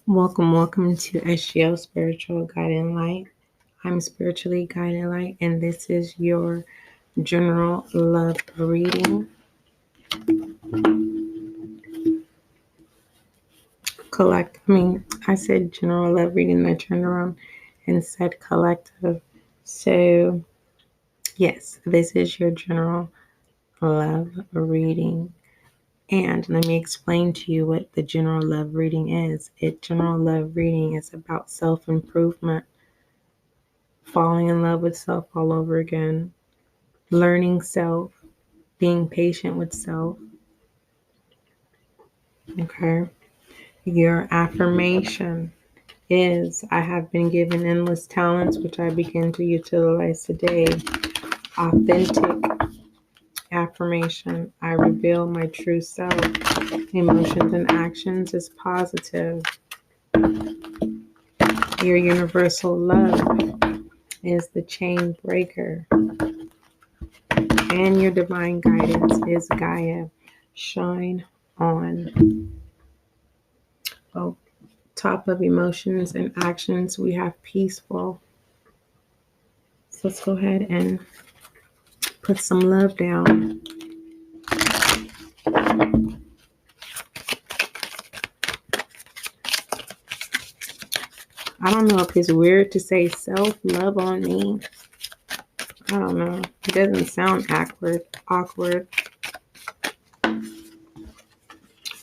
Welcome to SGL Spiritual Guiding Light. I'm Spiritually Guiding Light, and this is your general love reading. I said general love reading, I turned around and said collective. So, yes, this is your general love reading. And let me explain to you what the general love reading is. General love reading is about self-improvement, falling in love with self all over again, learning self, being patient with self. Okay. Your affirmation is I have been given endless talents which I begin to utilize today. Authentic affirmation. I reveal my true self. Emotions and actions is positive. Your universal love is the chain breaker. And your divine guidance is Gaia. Shine on. Oh, top of emotions and actions, we have peaceful. So let's go ahead and put some love down. I don't know if it's weird to say self-love on me. I don't know. It doesn't sound awkward.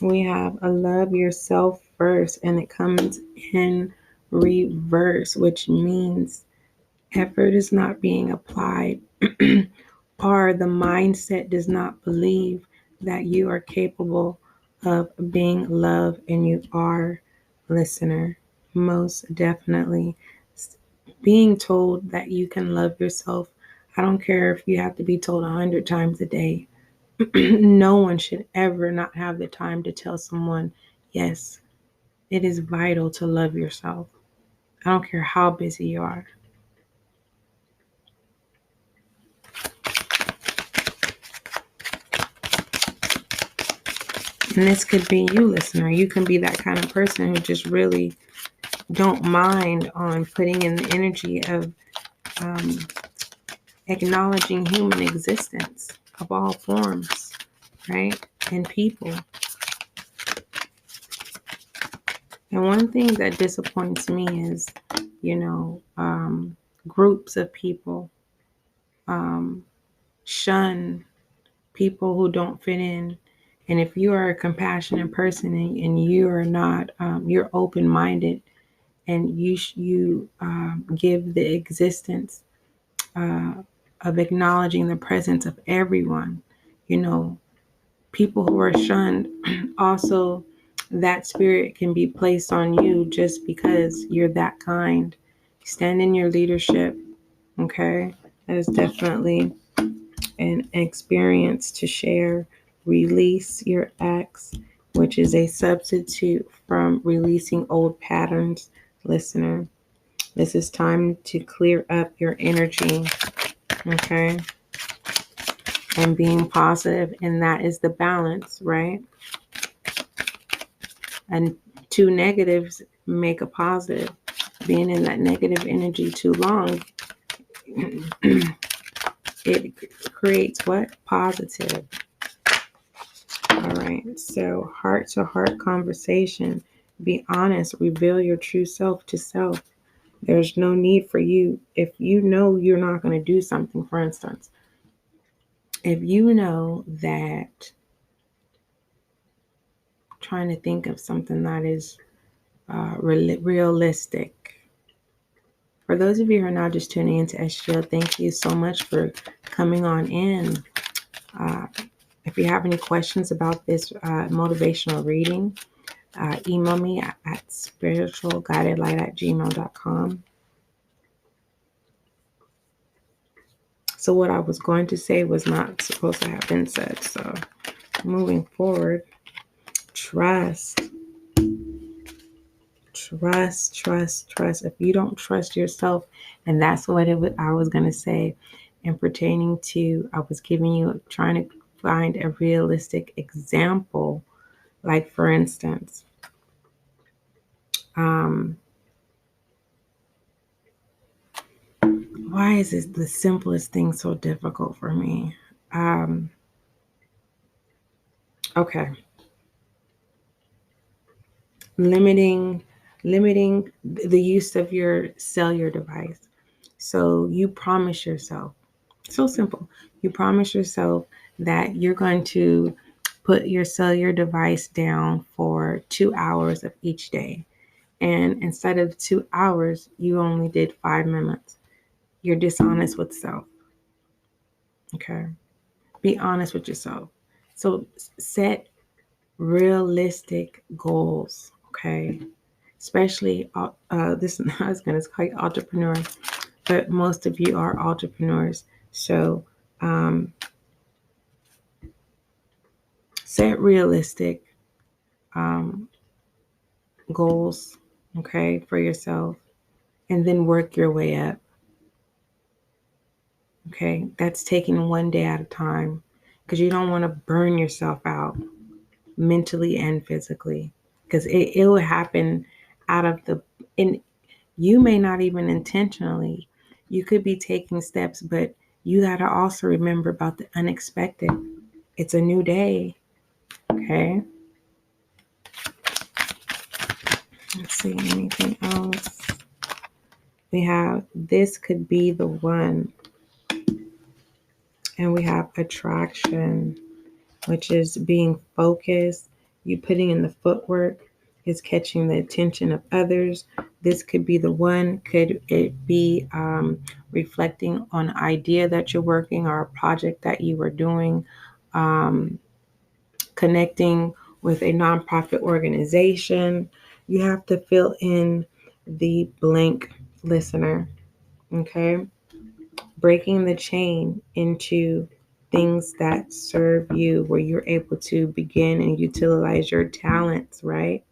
We have a love yourself first, and it comes in reverse, which means effort is not being applied or the mindset does not believe that you are capable of being loved, and you are, listener. Most definitely. Being told that you can love yourself, I don't care if you have to be told 100 times a day. No one should ever not have the time to tell someone, yes, it is vital to love yourself. I don't care how busy you are. And this could be you, listener. You can be that kind of person who just really don't mind on putting in the energy of acknowledging human existence of all forms, right? And people. And one thing that disappoints me is, groups of people shun people who don't fit in. And if you are a compassionate person and you are not, you're open-minded, and you give the existence of acknowledging the presence of everyone, people who are shunned, also that spirit can be placed on you just because you're that kind. Stand in your leadership, okay? That is definitely an experience to share. Release your ex, which is a substitute from releasing old patterns, listener. This is time to clear up your energy, okay? And being positive, and that is the balance, right? And two negatives make a positive. Being in that negative energy too long, it creates what? Positive. All right. So heart-to-heart conversation. Be honest. Reveal your true self to self. There's no need for you. If you know you're not going to do something, for instance, if you know that, trying to think of something that is realistic. For those of you who are now just tuning into SGL, thank you so much for coming on in. If you have any questions about this motivational reading, email me at spiritualguidedlight@gmail.com. So what I was going to say was not supposed to have been said. So moving forward, trust. If you don't trust yourself, and that's what I was going to say, and pertaining to, I was giving you, trying to find a realistic example. Like, for instance, Why is this the simplest thing so difficult for me? Okay. Limiting the use of your cellular device. So you promise yourself, so simple. You promise yourself that you're going to put your cellular device down for 2 hours of each day. And instead of 2 hours, you only did 5 minutes. You're dishonest with self. Okay. Be honest with yourself. So set realistic goals. Okay. Especially this I was going to call you entrepreneur, but most of you are entrepreneurs. So set realistic goals, okay, for yourself, and then work your way up. Okay, that's taking one day at a time, because you don't want to burn yourself out mentally and physically, because it will happen out of the, and you may not even intentionally. You could be taking steps, but you got to also remember about the unexpected. It's a new day. Okay. Let's see, anything else? We have this could be the one. And we have attraction, which is being focused. You putting in the footwork is catching the attention of others. This could be the one. Could it be reflecting on an idea that you're working or a project that you were doing? Connecting with a nonprofit organization. You have to fill in the blank, listener. Okay. Breaking the chain into things that serve you, where you're able to begin and utilize your talents, right?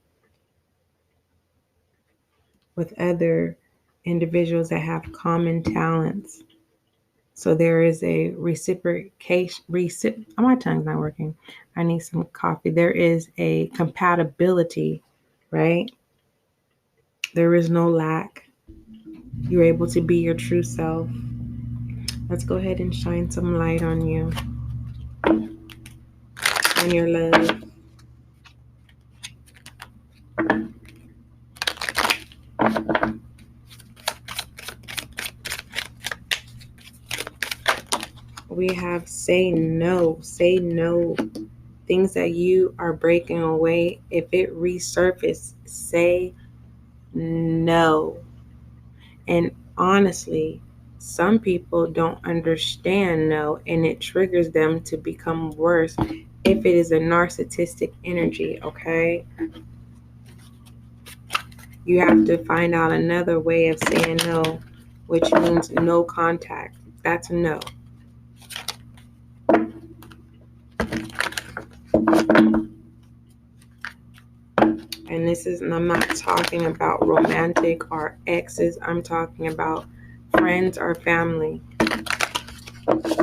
With other individuals that have common talents. So there is a reciprocation. My tongue's not working. I need some coffee. There is a compatibility, right? There is no lack. You're able to be your true self. Let's go ahead and shine some light on you and your love. We have say no. Say no. Things that you are breaking away, if it resurfaces, say no. And honestly, some people don't understand no, and it triggers them to become worse if it is a narcissistic energy, okay? You have to find out another way of saying no, which means no contact. That's no. And I'm not talking about romantic or exes. I'm talking about friends or family.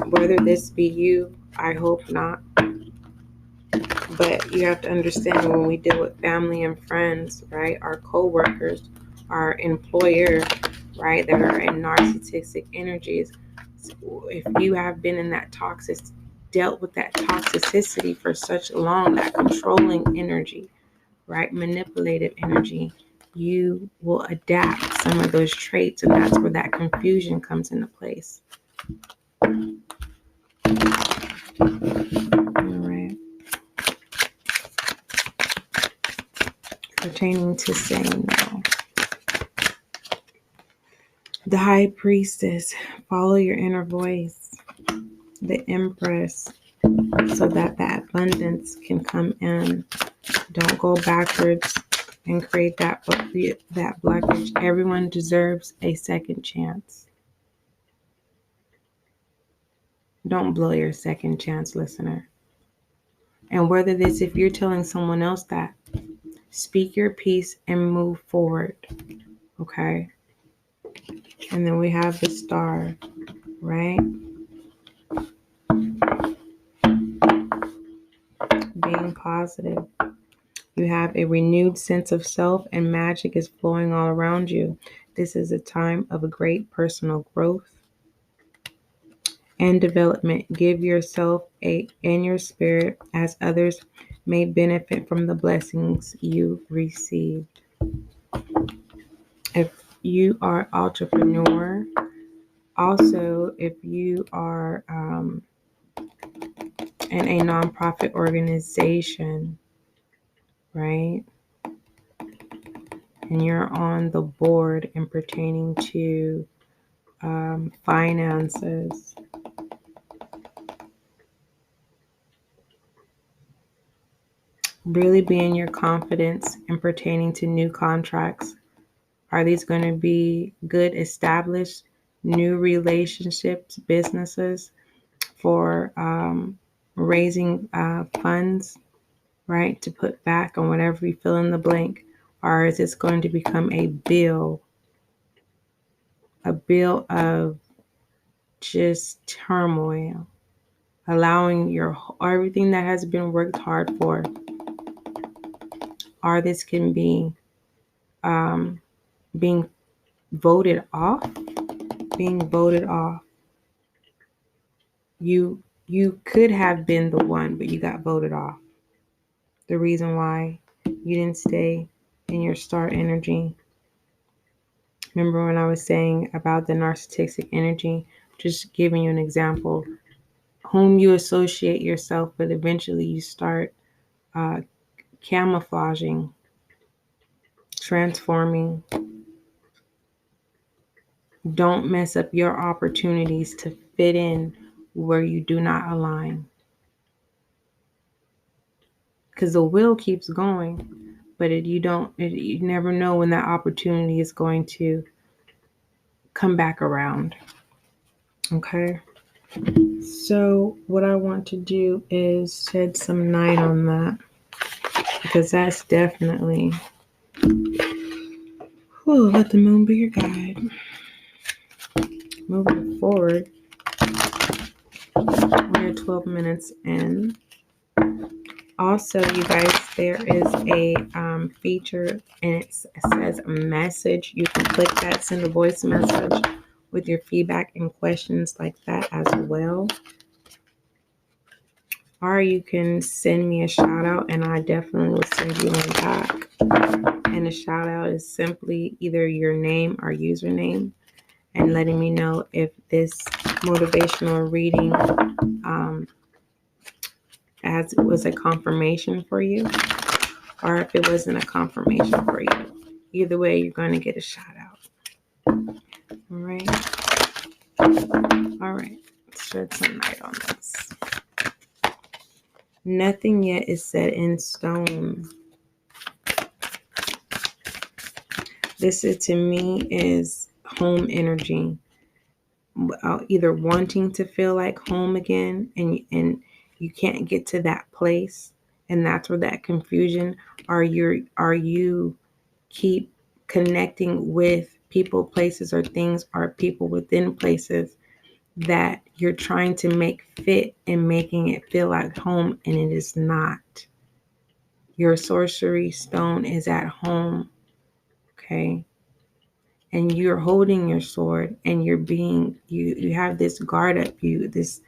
Whether this be you, I hope not. But you have to understand, when we deal with family and friends, right, our co-workers, our employer, right, that are in narcissistic energies, if you have been in that dealt with that toxicity for such long, that controlling energy, right, manipulative energy, you will adapt some of those traits, and that's where that confusion comes into place. All right. Pertaining to saying no. The High Priestess, follow your inner voice. The Empress, so that abundance can come in. Don't go backwards and create that blockage. Everyone deserves a second chance. Don't blow your second chance, listener. And whether this, if you're telling someone else that, speak your piece and move forward. Okay? And then we have the Star, right? Being positive. You have a renewed sense of self and magic is flowing all around you. This is a time of a great personal growth and development. Give yourself and your spirit as others may benefit from the blessings you received. If you are entrepreneur, also if you are in a nonprofit organization, right? And you're on the board and pertaining to finances. Really be in your confidence and pertaining to new contracts. Are these going to be good, established, new relationships, businesses for raising funds, right, to put back on whatever you fill in the blank? Or is this going to become a bill of just turmoil, allowing your everything that has been worked hard for, or this can be being voted off, You could have been the one, but you got voted off. The reason why you didn't stay in your star energy. Remember when I was saying about the narcissistic energy, just giving you an example, whom you associate yourself with, eventually you start camouflaging, transforming. Don't mess up your opportunities to fit in where you do not align. Because the wheel keeps going, but you never know when that opportunity is going to come back around. Okay. So what I want to do is shed some light on that, because that's definitely, let the moon be your guide. Moving forward, we're 12 minutes in. Also, you guys, there is a feature and it says a message. You can click that, send a voice message with your feedback and questions like that as well. Or you can send me a shout out and I definitely will send you one back. And the shout out is simply either your name or username and letting me know if this motivational reading as it was a confirmation for you, or if it wasn't a confirmation for you. Either way, you're going to get a shout out. All right. Let's shed some light on this. Nothing yet is set in stone. This to me is home energy. Either wanting to feel like home again and you can't get to that place, and that's where that confusion, are you keep connecting with people, places, or things, or people within places that you're trying to make fit and making it feel like home, and it is not. Your sorcery stone is at home, okay? And you're holding your sword and you're being, you have this guard up you, this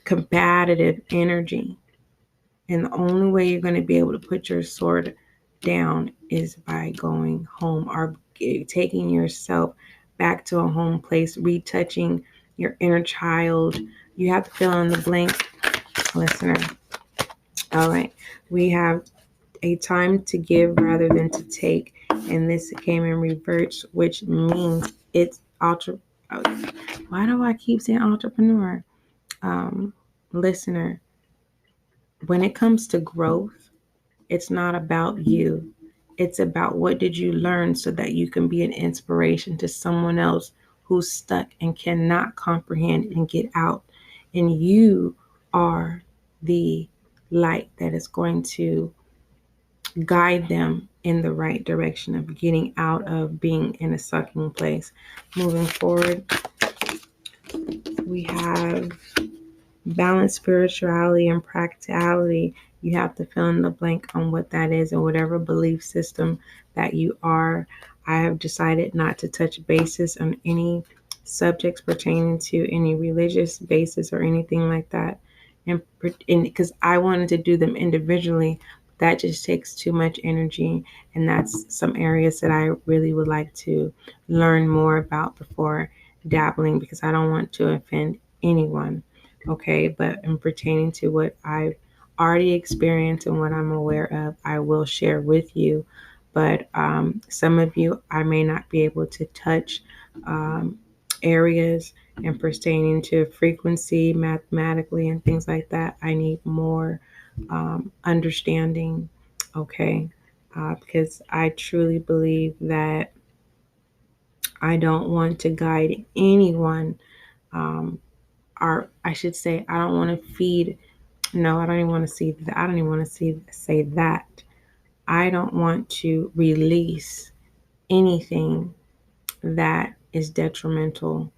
combative energy. And the only way you're going to be able to put your sword down is by going home or taking yourself back to a home place, retouching your inner child. You have to fill in the blank, listener. All right. We have a time to give rather than to take. And this came in reverse, which means it's why do I keep saying entrepreneur? Listener, when it comes to growth, it's not about you. It's about what did you learn so that you can be an inspiration to someone else who's stuck and cannot comprehend and get out. And you are the light that is going to guide them in the right direction of getting out of being in a sucking place. Moving forward, we have balanced spirituality and practicality. You have to fill in the blank on what that is and whatever belief system that you are. I have decided not to touch bases on any subjects pertaining to any religious basis or anything like that. And because I wanted to do them individually, that just takes too much energy. And that's some areas that I really would like to learn more about before dabbling, because I don't want to offend anyone. Okay. But in pertaining to what I've already experienced and what I'm aware of, I will share with you. But some of you, I may not be able to touch areas and pertaining to frequency mathematically and things like that. I need more understanding, okay? Because I truly believe that I don't want to guide anyone, or I should say, I don't want to feed. No, I don't even want to see that. I don't even want to say that. I don't want to release anything that is detrimental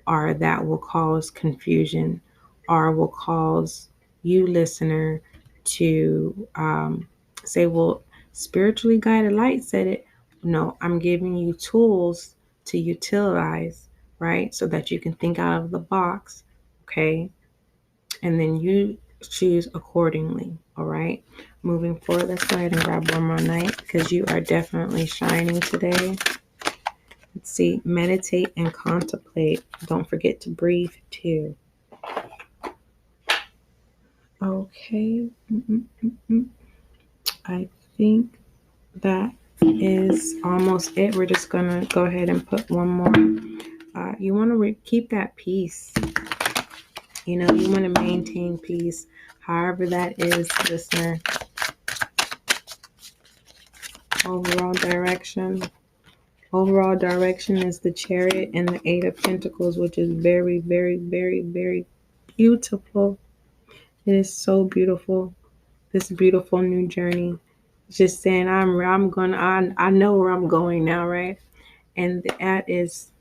or that will cause confusion or will cause you, listener, to say, well, spiritually guided light said it. No, I'm giving you tools to utilize, right? So that you can think out of the box, okay? And then you choose accordingly, all right? Moving forward, let's go ahead and grab one more night because you are definitely shining today. Let's see, meditate and contemplate. Don't forget to breathe too. Okay. I think that is almost it. We're just going to go ahead and put one more. You want to keep that peace. You know, you want to maintain peace, however that is, listener. Overall direction. Overall direction is the Chariot and the Eight of Pentacles, which is very, very, very, very beautiful. It is so beautiful. This beautiful new journey. Just saying, I know where I'm going now, right? And that is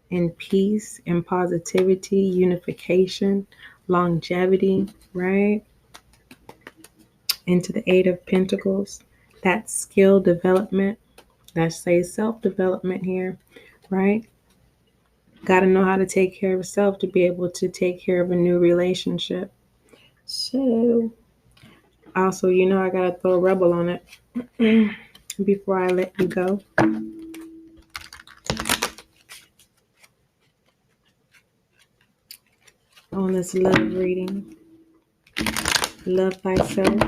in peace and positivity, unification, longevity, right? Into the Eight of Pentacles, that skill development. Let's say self-development here, right? Got to know how to take care of yourself to be able to take care of a new relationship. So, also, you know, I got to throw a rebel on it before I let you go. On this love reading, love thyself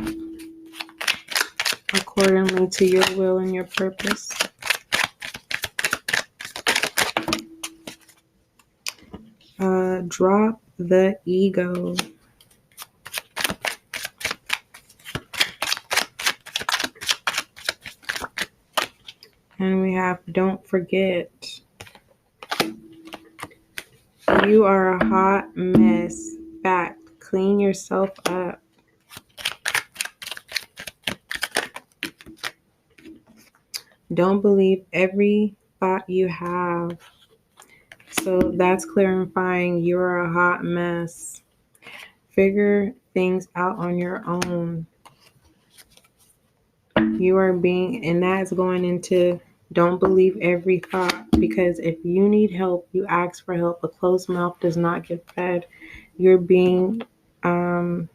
accordingly to your will and your purpose. Drop the ego. And we have don't forget. You are a hot mess. Fact, clean yourself up. Don't believe every thought you have. So that's clarifying you're a hot mess. Figure things out on your own. You are being, and that's going into don't believe every thought, because if you need help, you ask for help. A closed mouth does not get fed. You're being out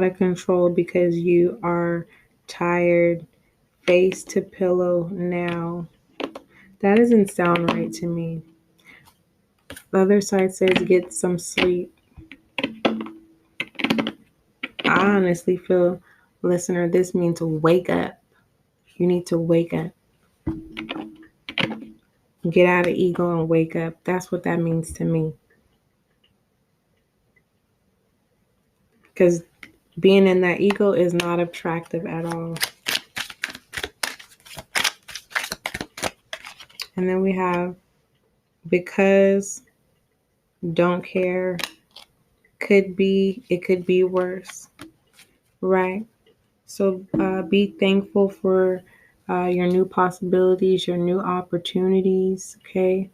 of control because you are tired. Face to pillow now. That doesn't sound right to me. The other side says get some sleep. I honestly feel, listener, this means wake up. You need to wake up. Get out of ego and wake up. That's what that means to me. Because being in that ego is not attractive at all. And then we have because, don't care, it could be worse, right? So be thankful for your new possibilities, your new opportunities, okay?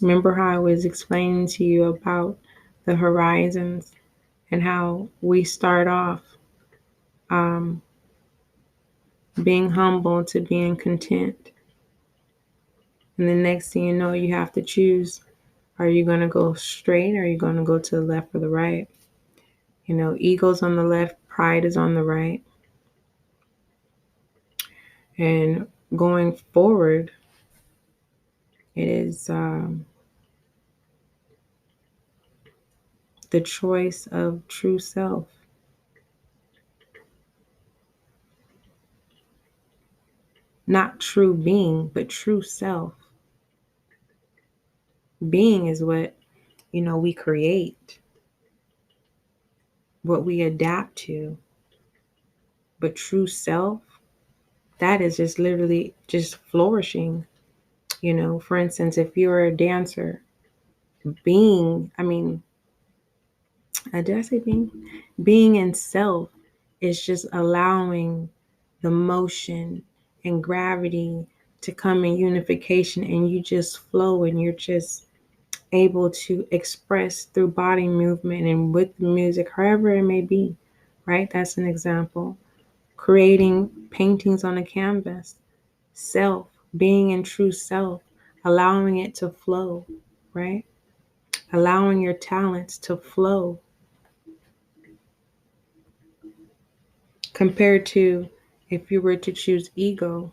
Remember how I was explaining to you about the horizons and how we start off being humble to being content. And the next thing you know, you have to choose. Are you going to go straight or are you going to go to the left or the right? You know, ego's on the left, pride is on the right. And going forward, it is the choice of true self. Not true being, but true self. Being is what, we create, what we adapt to. But true self, that is just literally just flourishing. For instance, if you're a dancer, did I say being? Being in self is just allowing the motion and gravity to come in unification, and you just flow, and you're just able to express through body movement and with music, however it may be, right? That's an example. Creating paintings on a canvas, self, being in true self, allowing it to flow, right? Allowing your talents to flow. Compared to if you were to choose ego,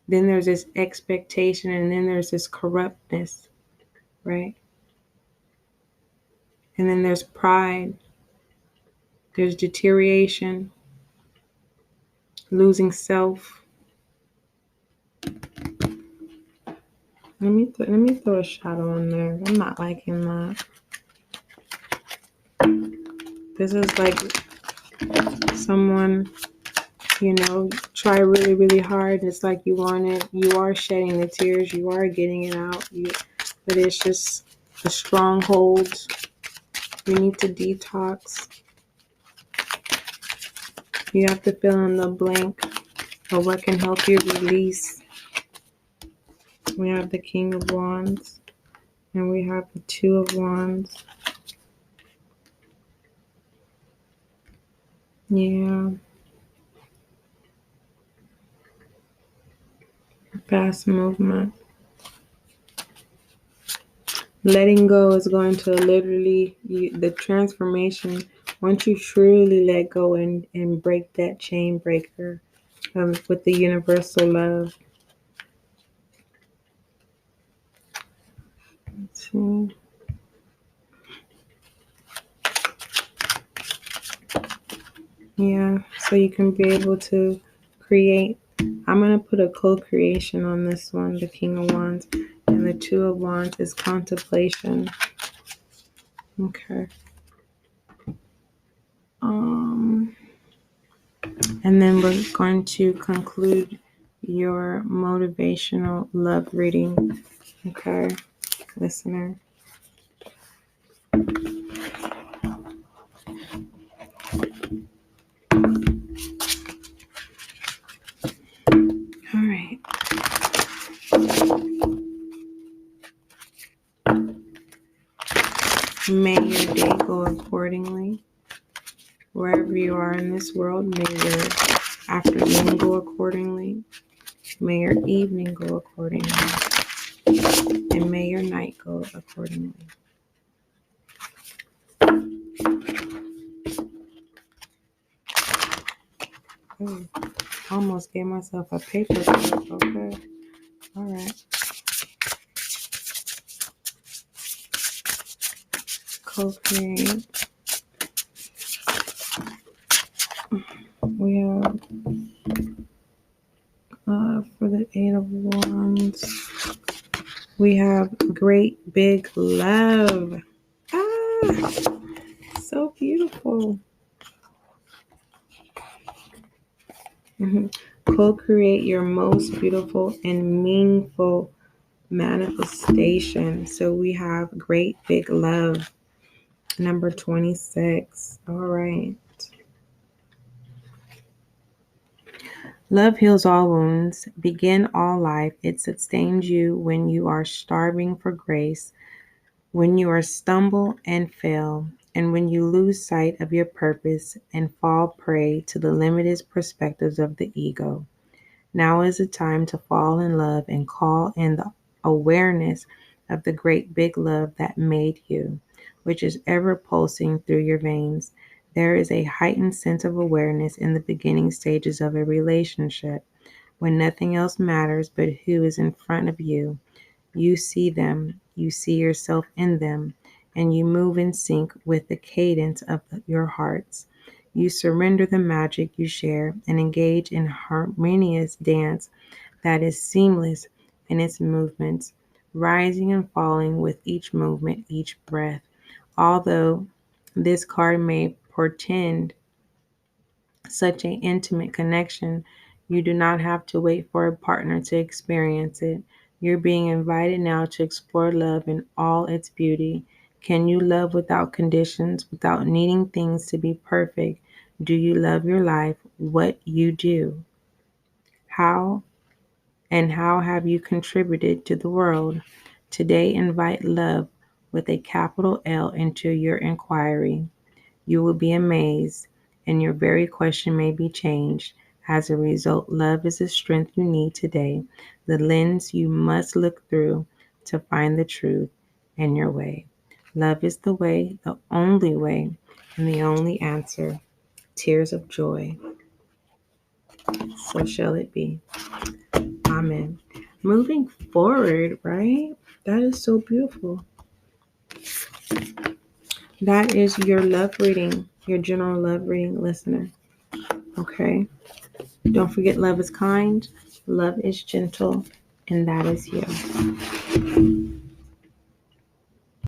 then there's this expectation and then there's this corruptness, right? And then there's pride, there's deterioration, losing self. Let me throw a shadow in there. I'm not liking that. This is like someone, try really, really hard. It's like you want it. You are shedding the tears. You are getting it out. But it's just the strongholds. You need to detox. You have to fill in the blank of what can help you release. We have the King of Wands. And we have the Two of Wands. Yeah. Fast movement. Letting go is going to literally, the transformation, once you truly let go and break that chain breaker with the universal love. Let's see. Yeah, so you can be able to create. I'm going to put a co-creation on this one, the King of Wands. And the Two of Wands is contemplation. Okay. And then we're going to conclude your motivational love reading. Okay, listener. All right. May your day go accordingly. Wherever you are in this world, may your afternoon go accordingly. May your evening go accordingly. And may your night go accordingly. Ooh, almost gave myself a paper clip. Okay. All right. Co-create. We have for the Eight of Wands, we have great big love. So beautiful. Co-create your most beautiful and meaningful manifestation. So we have great big love. Number 26. All right. Love heals all wounds, begin all life. It sustains you when you are starving for grace, when you are stumble and fail, and when you lose sight of your purpose and fall prey to the limited perspectives of the ego. Now is the time to fall in love and call in the awareness of the great big love that made you, which is ever pulsing through your veins. There is a heightened sense of awareness in the beginning stages of a relationship when nothing else matters but who is in front of you. You see them, you see yourself in them, and you move in sync with the cadence of your hearts. You surrender the magic you share and engage in harmonious dance that is seamless in its movements, rising and falling with each movement, each breath. Although this card may portend such an intimate connection, you do not have to wait for a partner to experience it. You're being invited now to explore love in all its beauty. Can you love without conditions, without needing things to be perfect? Do you love your life, what you do? How and how have you contributed to the world? Today, invite love with a capital L into your inquiry. You will be amazed, and your very question may be changed. As a result, love is the strength you need today, the lens you must look through to find the truth and your way. Love is the way, the only way, and the only answer. Tears of joy. So shall it be. Amen. Moving forward, right? That is so beautiful. That is your love reading, your general love reading, listener. Okay. Don't forget, love is kind, love is gentle, and that is you.